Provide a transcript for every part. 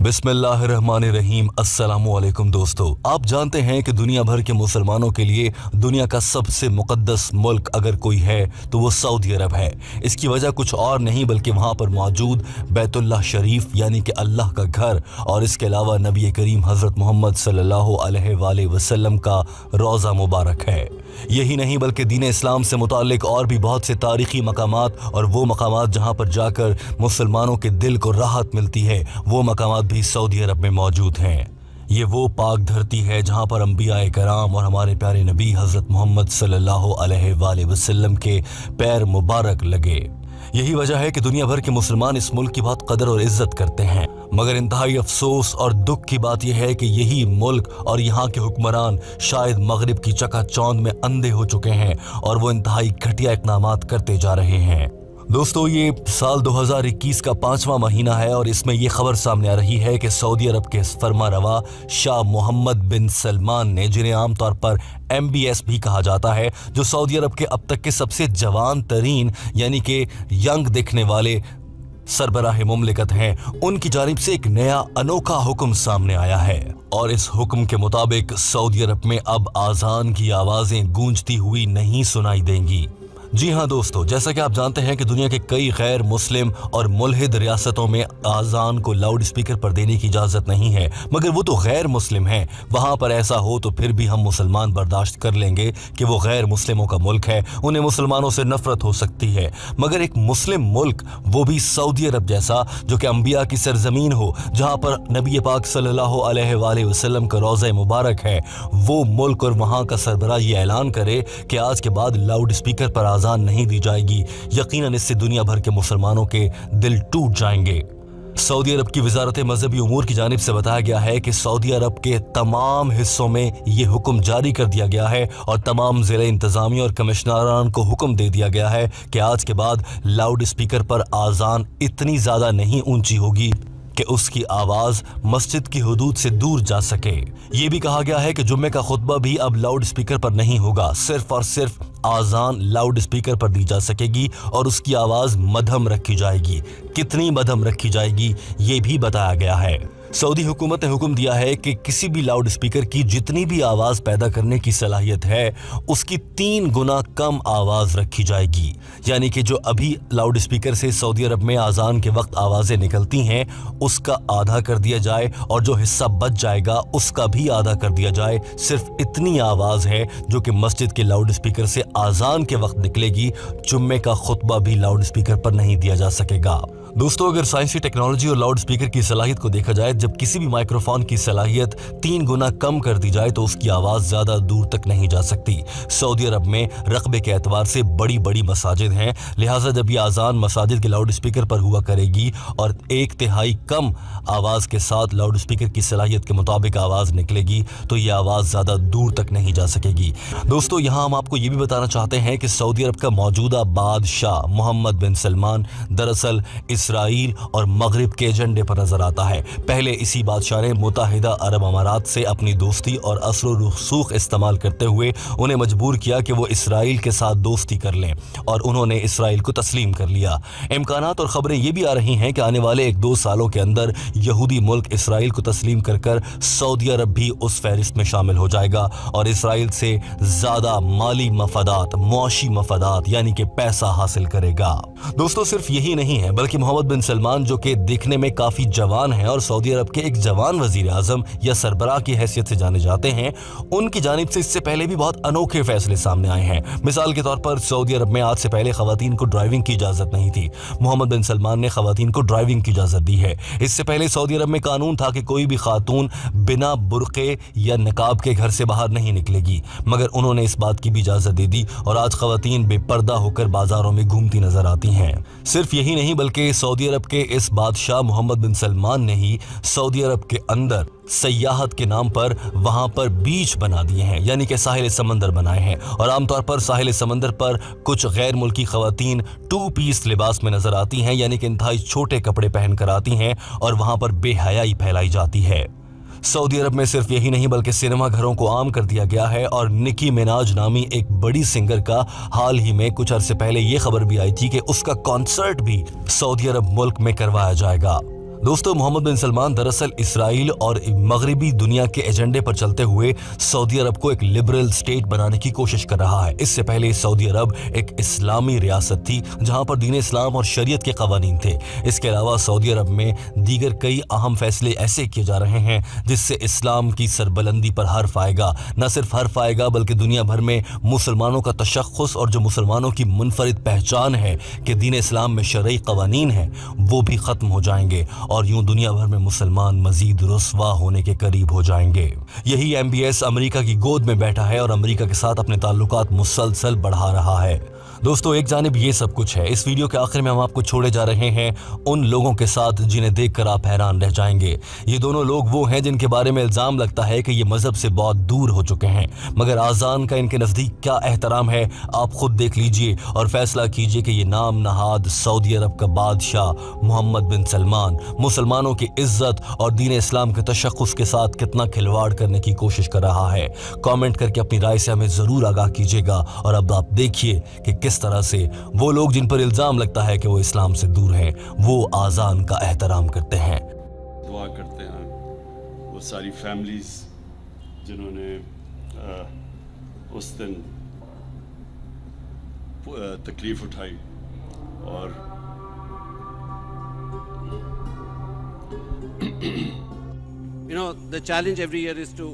बिस्मिल्लाहिर्रहमानिर्रहीम। अस्सलामुअलैकुम दोस्तों, आप जानते हैं कि दुनिया भर के मुसलमानों के लिए दुनिया का सबसे मुक़द्दस मुल्क अगर कोई है तो वो सऊदी अरब है। इसकी वजह कुछ और नहीं बल्कि वहाँ पर मौजूद बैतुल्लाह शरीफ यानी कि अल्लाह का घर और इसके अलावा नबी करीम हज़रत मोहम्मद सल्लल्लाहु अलैहि वसल्लम का रोज़ा मुबारक है। यही नहीं बल्कि दीन इस्लाम से मुताल्लिक और भी बहुत से तारीख़ी मकामात और वो मकामात जहाँ पर जाकर मुसलमानों के दिल को राहत मिलती है, वो मकामात भी सऊदी अरब में मौजूद हैं। ये वो पाक धरती है जहाँ पर अंबिया कराम और हमारे प्यारे नबी हज़रत मोहम्मद सल्लल्लाहु अलैहि वसल्लम के पैर मुबारक लगे। यही वजह है कि दुनिया भर के मुसलमान इस मुल्क की बहुत कदर और इज्जत करते हैं। मगर इंतहाई अफसोस और दुख की बात यह है कि यही मुल्क और यहाँ के हुक्मरान शायद मगरिब की चकाचौंध में अंधे हो चुके हैं और वो इंतहाई घटिया इक़दामात करते जा रहे हैं। दोस्तों, ये साल 2021 का 5वां महीना है और इसमें ये खबर सामने आ रही है कि सऊदी अरब के फर्मारवा शाह मोहम्मद बिन सलमान ने, जिन्हें आमतौर पर MBS भी कहा जाता है, जो सऊदी अरब के अब तक के सबसे जवान तरीन यानी कि यंग दिखने वाले सरबराह मुमलिकत हैं, उनकी जानिब से एक नया अनोखा हुक्म सामने आया है। और इस हुक्म के मुताबिक सऊदी अरब में अब आज़ान की आवाज़ें गूंजती हुई नहीं सुनाई देंगी। जी हाँ दोस्तों, जैसा कि आप जानते हैं कि दुनिया के कई गैर मुस्लिम और मुल्हिद रियासतों में आज़ान को लाउड स्पीकर पर देने की इजाज़त नहीं है, मगर वो तो गैर मुस्लिम हैं। वहाँ पर ऐसा हो तो फिर भी हम मुसलमान बर्दाश्त कर लेंगे कि वो गैर मुस्लिमों का मुल्क है, उन्हें मुसलमानों से नफरत हो सकती है। मगर एक मुस्लिम मुल्क, वो भी सऊदी अरब जैसा, जो कि अंबिया की सरजमीन हो, जहाँ पर नबी पाक सल्लल्लाहु अलैहि वसल्लम का रोज़ा मुबारक है, वो मुल्क और वहाँ का सरबराह ये ऐलान करे कि आज के बाद लाउड स्पीकर पर आज़ान नहीं दी जाएगी, यकीनन इससे दुनिया भर के मुसलमानों के दिल टूट जाएंगे। सऊदी अरब की वजारत मजहबी उमूर की जानिब से बताया गया है कि सऊदी अरब के तमाम हिस्सों में ये हुक्म जारी कर दिया गया है और तमाम ज़िले इंतज़ामिया और कमिश्नरान को हुक्म दे दिया गया है कि आज के बाद लाउड स्पीकर पर आज़ान इतनी ज़्यादा नहीं ऊंची होगी कि उसकी आवाज़ मस्जिद की हुदूद से दूर जा सके। ये भी कहा गया है कि जुम्मे का खुतबा भी अब लाउड स्पीकर पर नहीं होगा, सिर्फ और सिर्फ आज़ान लाउड स्पीकर पर दी जा सकेगी और उसकी आवाज़ मध्यम रखी जाएगी। कितनी मध्यम रखी जाएगी ये भी बताया गया है। सऊदी हुकूमत ने हुक्म दिया है कि किसी भी लाउड स्पीकर की जितनी भी आवाज़ पैदा करने की सलाहियत है, उसकी 3 गुना कम आवाज़ रखी जाएगी। यानी कि जो अभी लाउड स्पीकर से सऊदी अरब में आज़ान के वक्त आवाज़ें निकलती हैं, उसका आधा कर दिया जाए और जो हिस्सा बच जाएगा उसका भी आधा कर दिया जाए। सिर्फ इतनी आवाज़ है जो कि मस्जिद के लाउड स्पीकर से आज़ान के वक्त निकलेगी। जुम्मे का खुतबा भी लाउड स्पीकर पर नहीं दिया जा सकेगा। दोस्तों, अगर साइंसी टेक्नोलॉजी और लाउड स्पीकर की सलाहियत को देखा जाए, जब किसी भी माइक्रोफोन की सलाहियत 3 गुना कम कर दी जाए तो उसकी आवाज़ ज़्यादा दूर तक नहीं जा सकती। सऊदी अरब में रकबे के एतबार से बड़ी बड़ी मसाजिद हैं, लिहाजा जब ये आज़ान मसाजिद के लाउड स्पीकर पर हुआ करेगी और 1/3 कम आवाज़ के साथ लाउड स्पीकर की सलाहियत के मुताबिक आवाज़ निकलेगी तो ये आवाज़ ज़्यादा दूर तक नहीं जा सकेगी। दोस्तों, यहाँ हम आपको ये भी बताना चाहते हैं कि सऊदी अरब का मौजूदा बादशाह मोहम्मद बिन सलमान दरअसल इसराइल और मगरिब के एजेंडे पर नजर आता है। पहले इसी बादशाह ने मुत्तहिदा अरब अमारात से अपनी दोस्ती और असर व रसूख इस्तेमाल करते हुए उन्हें मजबूर किया कि वो इसराइल के साथ दोस्ती कर लें और उन्होंने इसराइल को तस्लीम कर लिया। इम्कानात और ख़बरें ये भी आ रही हैं कि आने वाले 1-2 सालों के अंदर यहूदी मुल्क इसराइल को तस्लीम कर सऊदी अरब भी उस फहरिस्त में शामिल हो जाएगा और इसराइल से ज़्यादा माली मफादात, मुआशी मफादात यानी कि पैसा हासिल करेगा। दोस्तों, सिर्फ यही नहीं है बल्कि मोहम्मद बिन सलमान, जो कि दिखने में काफ़ी जवान हैं और सऊदी अरब के एक जवान वजीर आज़म या सरबराह की हैसियत से जाने जाते हैं, उनकी जानिब से इससे पहले भी बहुत अनोखे फैसले सामने आए हैं। मिसाल के तौर पर सऊदी अरब में आज से पहले ख़वातीन को ड्राइविंग की इजाज़त नहीं थी। मोहम्मद बिन सलमान ने ख़वातीन को ड्राइविंग की इजाज़त दी है। इससे पहले सऊदी अरब में कानून था कि कोई भी खातून बिना बुर्क़े या निकाब के घर से बाहर नहीं निकलेगी, मगर उन्होंने इस बात की भी इजाज़त दे दी और आज ख़वातीन बेपर्दा होकर बाज़ारों में घूमती नजर आती हैं। सिर्फ यही नहीं बल्कि सऊदी अरब के इस बादशाह मोहम्मद बिन सलमान ने ही सऊदी अरब के अंदर सयाहत के नाम पर वहां पर बीच बना दिए हैं, यानी कि साहिल समंदर बनाए हैं। और आमतौर पर साहिल समंदर पर कुछ गैर मुल्की खवातीन 2 पीस लिबास में नजर आती हैं, यानी कि इंतहाई छोटे कपड़े पहन कर आती हैं और वहां पर बेहयाई फैलाई जाती है। सऊदी अरब में सिर्फ यही नहीं बल्कि सिनेमा घरों को आम कर दिया गया है और निकी मिनाज नामी एक बड़ी सिंगर का हाल ही में कुछ अरसे पहले ये खबर भी आई थी कि उसका कॉन्सर्ट भी सऊदी अरब मुल्क में करवाया जाएगा। दोस्तों मोहम्मद बिन सलमान दरअसल इसराइल और मगरबी दुनिया के एजेंडे पर चलते हुए सऊदी अरब को एक लिबरल स्टेट बनाने की कोशिश कर रहा है। इससे पहले सऊदी अरब एक इस्लामी रियासत थी जहां पर दीन इस्लाम और शरीयत के कवानीन थे। इसके अलावा सऊदी अरब में दीगर कई अहम फैसले ऐसे किए जा रहे हैं जिससे इस्लाम की सरबलंदी पर हर्फ आएगा। न सिर्फ हर्फ आएगा बल्कि दुनिया भर में मुसलमानों का तशख्खुस और जो मुसलमानों की मुनफरिद पहचान है कि दीन इस्लाम में शरई कवानीन हैं वो भी ख़त्म हो जाएंगे और यूं दुनिया भर में मुसलमान मजीद रुस्वा होने के करीब हो जाएंगे। यही MBS अमेरिका की गोद में बैठा है और अमेरिका के साथ अपने ताल्लुकात मुसलसल बढ़ा रहा है। दोस्तों एक जानिब ये सब कुछ है, इस वीडियो के आखिर में हम आपको छोड़े जा रहे हैं उन लोगों के साथ जिन्हें देखकर आप हैरान रह जाएंगे। ये दोनों लोग वो हैं जिनके बारे में इल्ज़ाम लगता है कि ये मजहब से बहुत दूर हो चुके हैं, मगर आज़ान का इनके नज़दीक क्या एहतराम है आप खुद देख लीजिए और फैसला कीजिए कि ये नाम नहाद सऊदी अरब का बादशाह मोहम्मद बिन सलमान मुसलमानों की इज्जत और दीन इस्लाम के तशख्खुस के साथ कितना खिलवाड़ करने की कोशिश कर रहा है। कमेंट करके अपनी राय से हमें ज़रूर आगाह कीजिएगा। और अब आप देखिए कि किस तरह से वो लोग जिन पर इल्ज़ाम लगता है कि वो इस्लाम से दूर हैं वो आज़ान का एहतराम करते हैं। दुआ करते हैं वो सारी फैमिलीज़ जिन्होंने उस दिन तकलीफ़ उठाई और You know, the challenge every year is to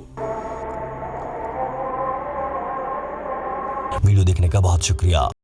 video देखने का बहुत शुक्रिया।